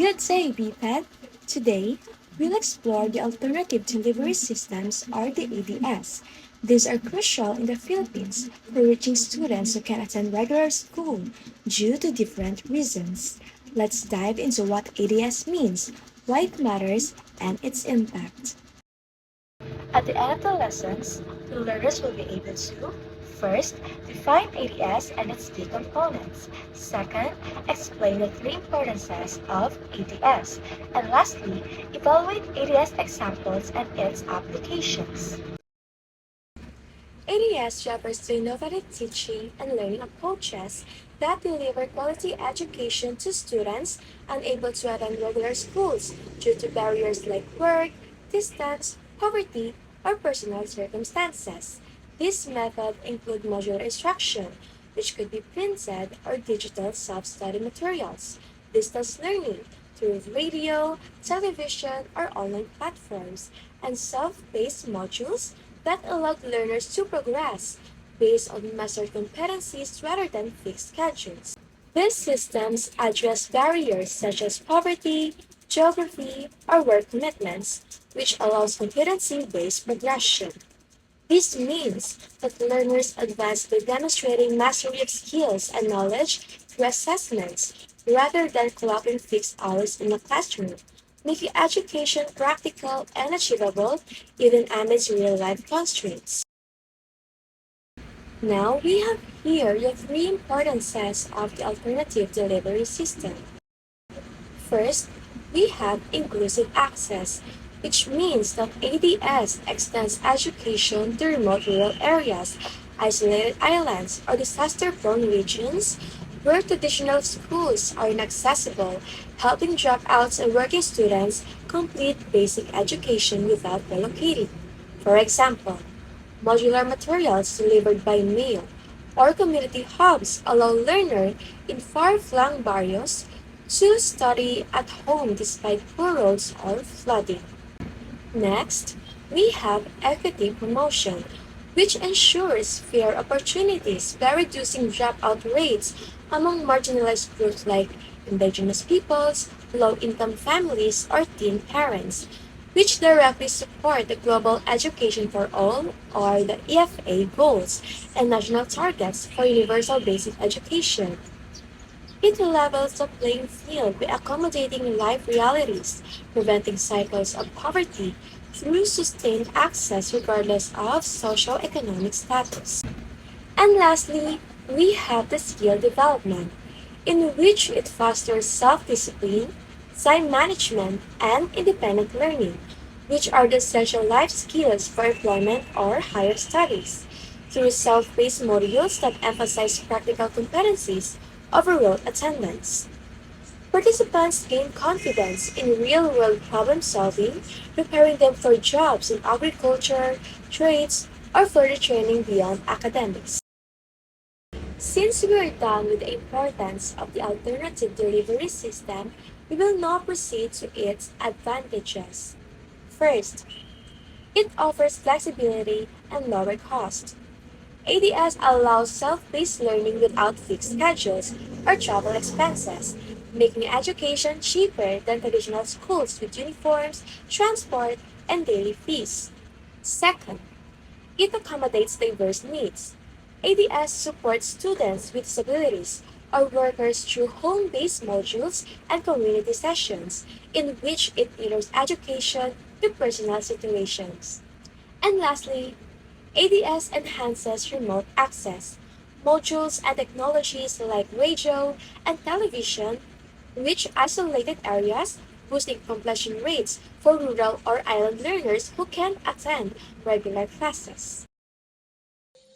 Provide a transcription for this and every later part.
Good day, BPED. Today, we'll explore the alternative delivery systems or the ADS. These are crucial in the Philippines for reaching students who can attend regular school due to different reasons. Let's dive into what ADS means, why it matters, and its impact. At the end of the lessons, the learners will be able to first, define ADS and its key components. Second, explain the three importances of ADS. And lastly, evaluate ADS examples and its applications. ADS refers to innovative teaching and learning approaches that deliver quality education to students unable to attend regular schools due to barriers like work, distance, poverty, or personal circumstances. This method include modular instruction, which could be printed or digital self-study materials, distance learning through radio, television, or online platforms, and self-paced modules that allowed learners to progress based on measured competencies rather than fixed schedules. These systems address barriers such as poverty, geography, or work commitments, which allows competency-based progression. This means that learners advance by demonstrating mastery of skills and knowledge through assessments rather than clocking fixed hours in the classroom, making education practical and achievable even amidst real-life constraints. Now we have here the three importances of the alternative delivery system. First, we have inclusive access, which means that ADS extends education to remote rural areas, isolated islands, or disaster-prone regions where traditional schools are inaccessible, helping dropouts and working students complete basic education without relocating. For example, modular materials delivered by mail or community hubs allow learners in far-flung barrios to study at home despite poor roads or flooding. Next, we have equity promotion, which ensures fair opportunities by reducing dropout rates among marginalized groups like indigenous peoples, low-income families, or teen parents, which directly support the Global Education for All or the EFA goals and national targets for universal basic education. It levels the playing field by accommodating life realities, preventing cycles of poverty through sustained access regardless of socio-economic status. And lastly, we have the skill development, in which it fosters self-discipline, time management, and independent learning, which are the essential life skills for employment or higher studies, through self-paced modules that emphasize practical competencies over rote attendance. Participants gain confidence in real-world problem solving, preparing them for jobs in agriculture, trades, or further training beyond academics. Since we are done with the importance of the alternative delivery system, we will now proceed to its advantages. First, it offers flexibility and lower cost. ADS allows self-paced learning without fixed schedules or travel expenses, making education cheaper than traditional schools with uniforms, transport, and daily fees. Second, it accommodates diverse needs. ADS supports students with disabilities or workers through home-based modules and community sessions, in which it tailors education to personal situations. And lastly, ADS enhances remote access. Modules and technologies like radio and television reach isolated areas, boosting completion rates for rural or island learners who can't attend regular classes.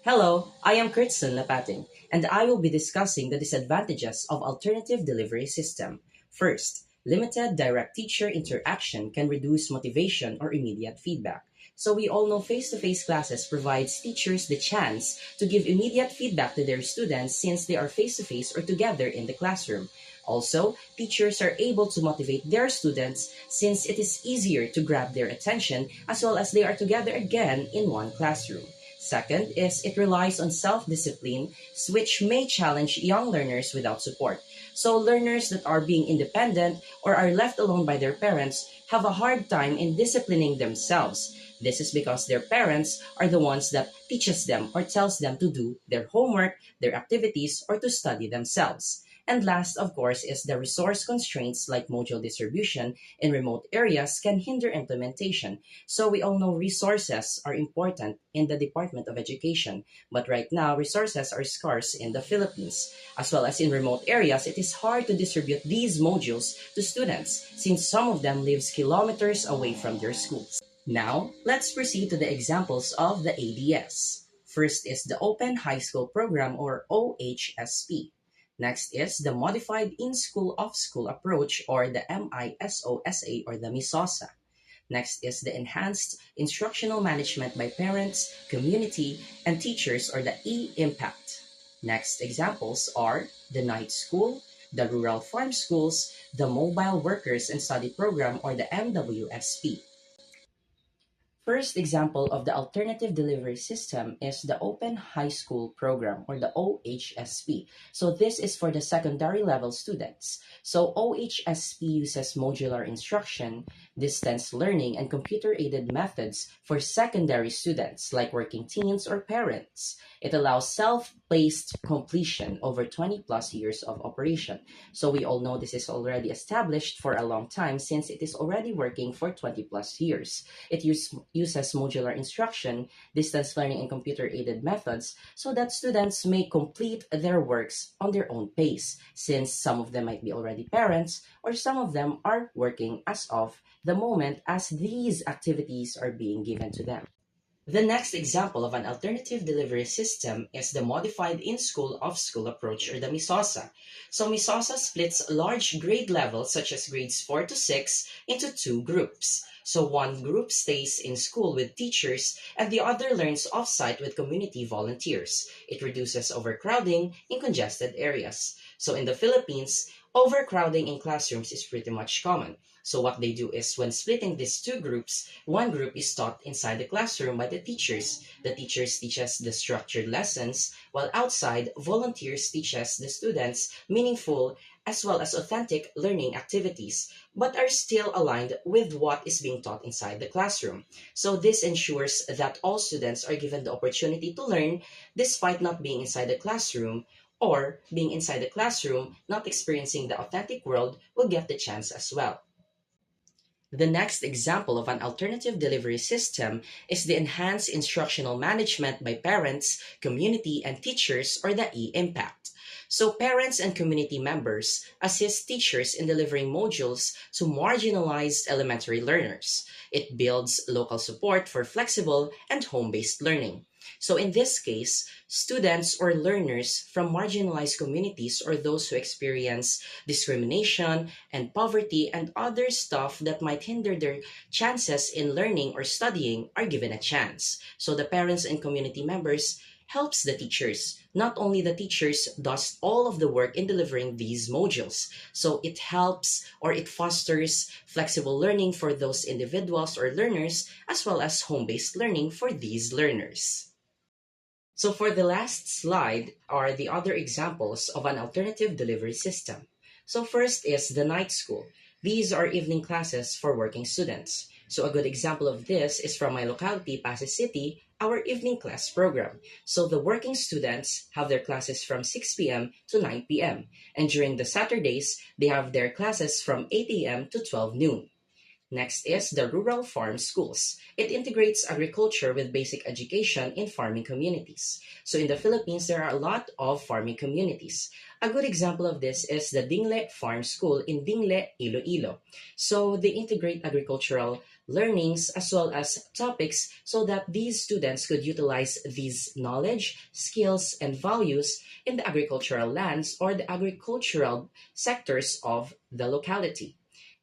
Hello, I am Kurtson Lapatin, and I will be discussing the disadvantages of alternative delivery system. First, limited direct teacher interaction can reduce motivation or immediate feedback. So we all know face-to-face classes provides teachers the chance to give immediate feedback to their students since they are face-to-face or together in the classroom. Also, teachers are able to motivate their students since it is easier to grab their attention as well as they are together again in one classroom. Second is it relies on self-discipline, which may challenge young learners without support. So learners that are being independent or are left alone by their parents have a hard time in disciplining themselves. This is because their parents are the ones that teaches them or tells them to do their homework, their activities, or to study themselves. And last, of course, is the resource constraints like module distribution in remote areas can hinder implementation. So we all know resources are important in the Department of Education, but right now resources are scarce in the Philippines. As well as in remote areas, it is hard to distribute these modules to students since some of them lives kilometers away from their schools. Now, let's proceed to the examples of the ADS. First is the Open High School Program or OHSP. Next is the Modified In-School Off-School Approach or the MISOSA or the MISOSA. Next is the Enhanced Instructional Management by Parents, Community, and Teachers or the E-Impact. Next examples are the Night School, the Rural Farm Schools, the Mobile Workers and Study Program or the MWSP. First example of the alternative delivery system is the Open High School Program or the OHSP. So this is for the secondary level students. So OHSP uses modular instruction, distance learning, and computer-aided methods for secondary students like working teens or parents. It allows self-paced completion over 20 plus years of operation. So we all know this is already established for a long time since it is already working for 20 plus years. It uses modular instruction, distance learning, and computer-aided methods so that students may complete their works on their own pace, since some of them might be already parents or some of them are working as of the moment as these activities are being given to them. The next example of an alternative delivery system is the Modified In-School Off-School Approach or the MISOSA. So MISOSA splits large grade levels such as grades 4 to 6 into two groups. So one group stays in school with teachers and the other learns off-site with community volunteers. It reduces overcrowding in congested areas. So in the Philippines, overcrowding in classrooms is pretty much common. So what they do is when splitting these two groups, one group is taught inside the classroom by the teachers. The teachers teach us the structured lessons, while outside, volunteers teach us the students meaningful as well as authentic learning activities, but are still aligned with what is being taught inside the classroom. So this ensures that all students are given the opportunity to learn despite not being inside the classroom, or being inside the classroom, not experiencing the authentic world, will get the chance as well. The next example of an alternative delivery system is the Enhanced Instructional Management by Parents, Community, and Teachers or the E-Impact. So parents and community members assist teachers in delivering modules to marginalized elementary learners. It builds local support for flexible and home-based learning. So in this case, students or learners from marginalized communities or those who experience discrimination and poverty and other stuff that might hinder their chances in learning or studying are given a chance. So the parents and community members helps the teachers. Not only the teachers does all of the work in delivering these modules. So it helps or it fosters flexible learning for those individuals or learners as well as home-based learning for these learners. So for the last slide are the other examples of an alternative delivery system. So first is the night school. These are evening classes for working students. So a good example of this is from my locality, Pasay City, our evening class program. So the working students have their classes from 6 p.m. to 9 p.m. And during the Saturdays, they have their classes from 8 a.m. to 12 noon. Next is the Rural Farm Schools. It integrates agriculture with basic education in farming communities. So in the Philippines, there are a lot of farming communities. A good example of this is the Dingle Farm School in Dingle, Iloilo. So they integrate agricultural learnings as well as topics so that these students could utilize these knowledge, skills, and values in the agricultural lands or the agricultural sectors of the locality.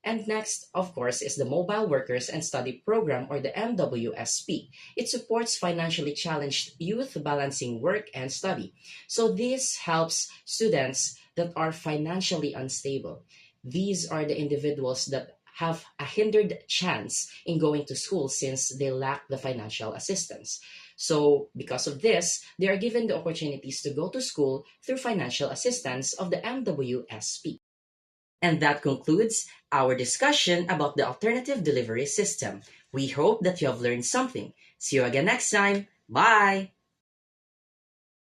And next, of course, is the Mobile Workers and Study Program or the MWSP. It supports financially challenged youth balancing work and study. So this helps students that are financially unstable. These are the individuals that have a hindered chance in going to school since they lack the financial assistance. So, because of this, they are given the opportunities to go to school through financial assistance of the MWSP. And that concludes our discussion about the alternative delivery system. We hope that you have learned something. See you again next time. Bye!